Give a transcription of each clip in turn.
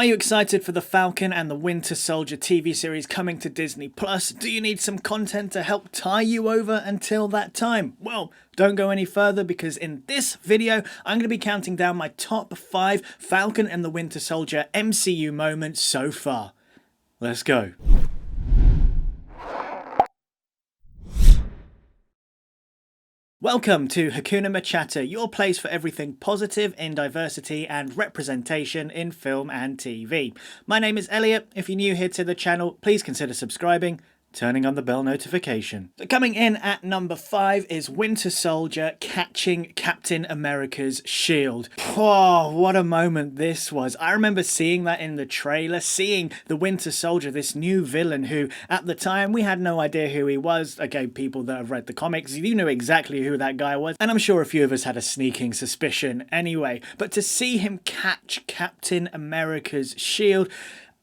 Are you excited for the Falcon and the Winter Soldier TV series coming to Disney Plus? Do you need some content to help tie you over until that time? Well, don't go any further, because in this video, I'm going to be counting down my top 5 Falcon and the Winter Soldier MCU moments so far. Let's go. Welcome to Hakuna MaChatter, your place for everything positive in diversity and representation in film and TV. My name is Elliot. If you're new here to the channel, please consider subscribing, turning on the bell notification. So coming in at number 5 is Winter Soldier catching Captain America's shield. Oh, what a moment this was. I remember seeing that in the trailer, seeing the Winter Soldier, this new villain who, at the time, we had no idea who he was. Okay, people that have read the comics, you knew exactly who that guy was, and I'm sure a few of us had a sneaking suspicion anyway. But to see him catch Captain America's shield,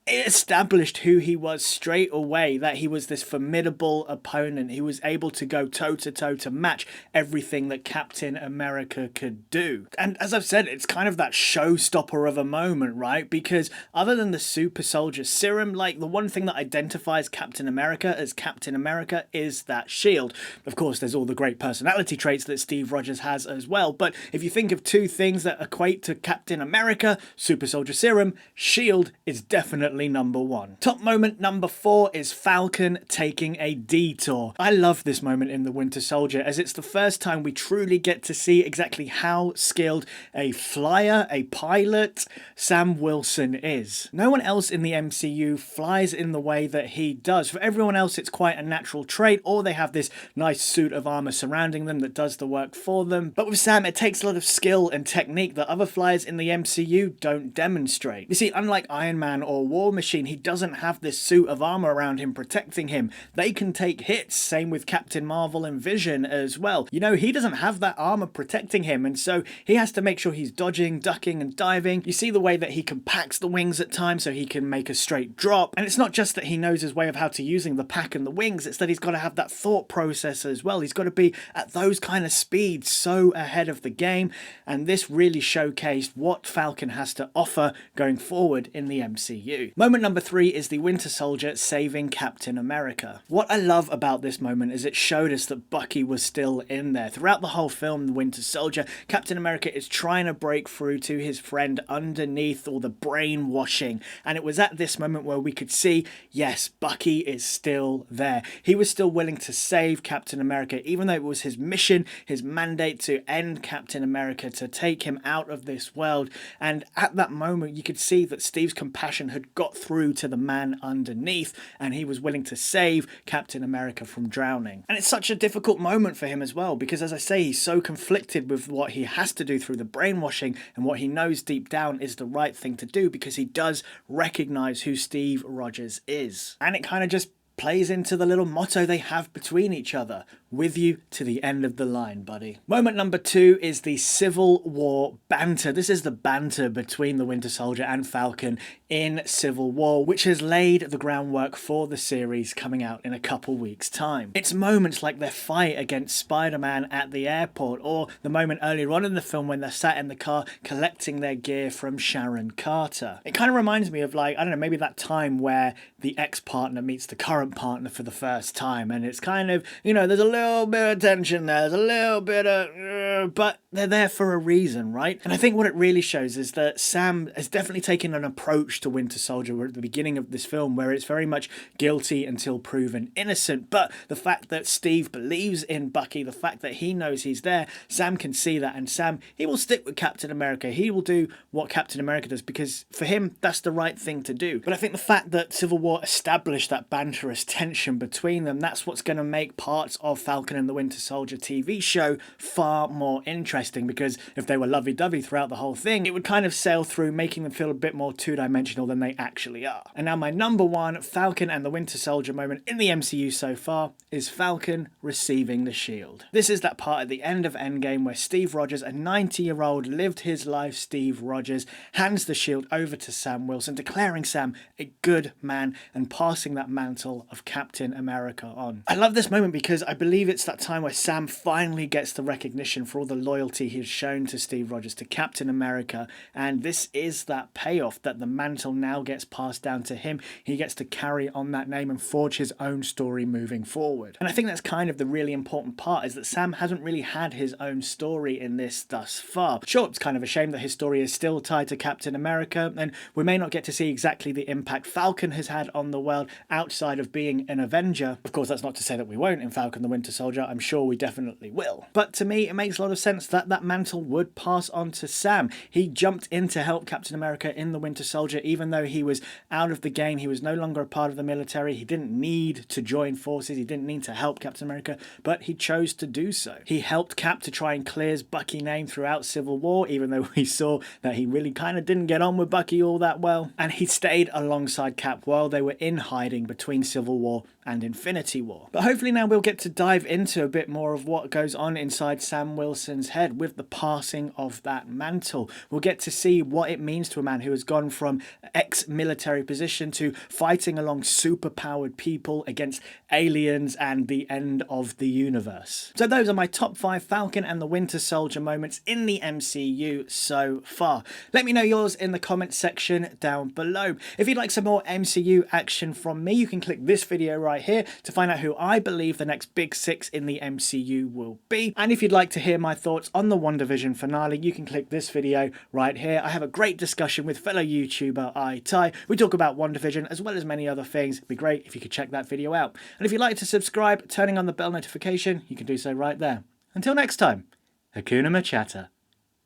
it established who he was straight away, that he was this formidable opponent. He was able to go toe-to-toe to match everything that Captain America could do. And as I've said, it's kind of that showstopper of a moment, right? Because other than the super soldier serum, like, the one thing that identifies Captain America as Captain America is that shield. Of course, there's all the great personality traits that Steve Rogers has as well. But if you think of two things that equate to Captain America, super soldier serum, shield is definitely number 1. Top moment number 4 is Falcon taking a detour. I love this moment in The Winter Soldier, as it's the first time we truly get to see exactly how skilled a flyer, a pilot, Sam Wilson is. No one else in the MCU flies in the way that he does. For everyone else, it's quite a natural trait, or they have this nice suit of armor surrounding them that does the work for them. But with Sam, it takes a lot of skill and technique that other flyers in the MCU don't demonstrate. You see, unlike Iron Man or War Machine, he doesn't have this suit of armor around him protecting him. They can take hits, same with Captain Marvel and Vision as well. You know, he doesn't have that armor protecting him, and so he has to make sure he's dodging, ducking and diving. You see the way that he compacts the wings at times so he can make a straight drop. And it's not just that he knows his way of how to using the pack and the wings, it's that he's got to have that thought process as well. He's got to be at those kind of speeds, so ahead of the game, and this really showcased what Falcon has to offer going forward in the MCU. Moment number 3 is the Winter Soldier saving Captain America. What I love about this moment is it showed us that Bucky was still in there. Throughout the whole film, The Winter Soldier, Captain America is trying to break through to his friend underneath all the brainwashing, and it was at this moment where we could see, yes, Bucky is still there. He was still willing to save Captain America, even though it was his mission, his mandate to end Captain America, to take him out of this world. And at that moment, you could see that Steve's compassion had got through to the man underneath, and he was willing to save Captain America from drowning. And it's such a difficult moment for him as well, because as I say, he's so conflicted with what he has to do through the brainwashing and what he knows deep down is the right thing to do, because he does recognize who Steve Rogers is. And it kind of just plays into the little motto they have between each other: with you to the end of the line, buddy. Moment number 2 is the Civil War banter. This is the banter between the Winter Soldier and Falcon in Civil War, which has laid the groundwork for the series coming out in a couple weeks' time. It's moments like their fight against Spider-Man at the airport, or the moment earlier on in the film when they're sat in the car collecting their gear from Sharon Carter. It kind of reminds me of, like, I don't know, maybe that time where the ex-partner meets the current partner for the first time, and it's kind of, you know, there's a little bit of tension there, there's a little bit of but they're there for a reason, right? And I think what it really shows is that Sam has definitely taken an approach to Winter Soldier at the beginning of this film where it's very much guilty until proven innocent. But the fact that Steve believes in Bucky, the fact that he knows he's there, Sam can see that, and Sam, he will stick with Captain America. He will do what Captain America does, because for him, that's the right thing to do. But I think the fact that Civil War established that banterous tension between them, that's what's going to make parts of Falcon and the Winter Soldier TV show far more interesting, because if they were lovey-dovey throughout the whole thing, it would kind of sail through, making them feel a bit more two-dimensional than they actually are. And now my number 1 Falcon and the Winter Soldier moment in the MCU so far is Falcon receiving the shield. This is that part at the end of Endgame where Steve Rogers, a 90-year-old lived his life Steve Rogers, hands the shield over to Sam Wilson, declaring Sam a good man and passing that mantle of Captain America on. I love this moment because I believe it's that time where Sam finally gets the recognition for for all the loyalty he has shown to Steve Rogers, to Captain America, and this is that payoff, that the mantle now gets passed down to him. He gets to carry on that name and forge his own story moving forward. And I think that's kind of the really important part, is that Sam hasn't really had his own story in this thus far. Sure, it's kind of a shame that his story is still tied to Captain America, and we may not get to see exactly the impact Falcon has had on the world outside of being an Avenger. Of course, that's not to say that we won't in Falcon the Winter Soldier. I'm sure we definitely will. But to me, it makes a lot of sense that that mantle would pass on to Sam. He jumped in to help Captain America in the Winter Soldier, even though he was out of the game. He was no longer a part of the military. He didn't need to join forces. He didn't need to help Captain America, but he chose to do so. He helped Cap to try and clear his Bucky name throughout Civil War, even though we saw that he really kind of didn't get on with Bucky all that well. And he stayed alongside Cap while they were in hiding between Civil War and Infinity War. But hopefully now we'll get to dive into a bit more of what goes on inside Sam Wilson's head with the passing of that mantle. We'll get to see what it means to a man who has gone from ex-military position to fighting along super-powered people against aliens and the end of the universe. So those are my top 5 Falcon and the Winter Soldier moments in the MCU so far. Let me know yours in the comments section down below. If you'd like some more MCU action from me, you can click this video right here to find out who I believe the next big 6 in the MCU will be. And if you'd like to hear my thoughts on the WandaVision finale, you can click this video right here. I have a great discussion with fellow YouTuber Ty. We talk about WandaVision as well as many other things. It'd be great if you could check that video out. And if you'd like to subscribe, turning on the bell notification, you can do so right there. Until next time, Hakuna MaChatter.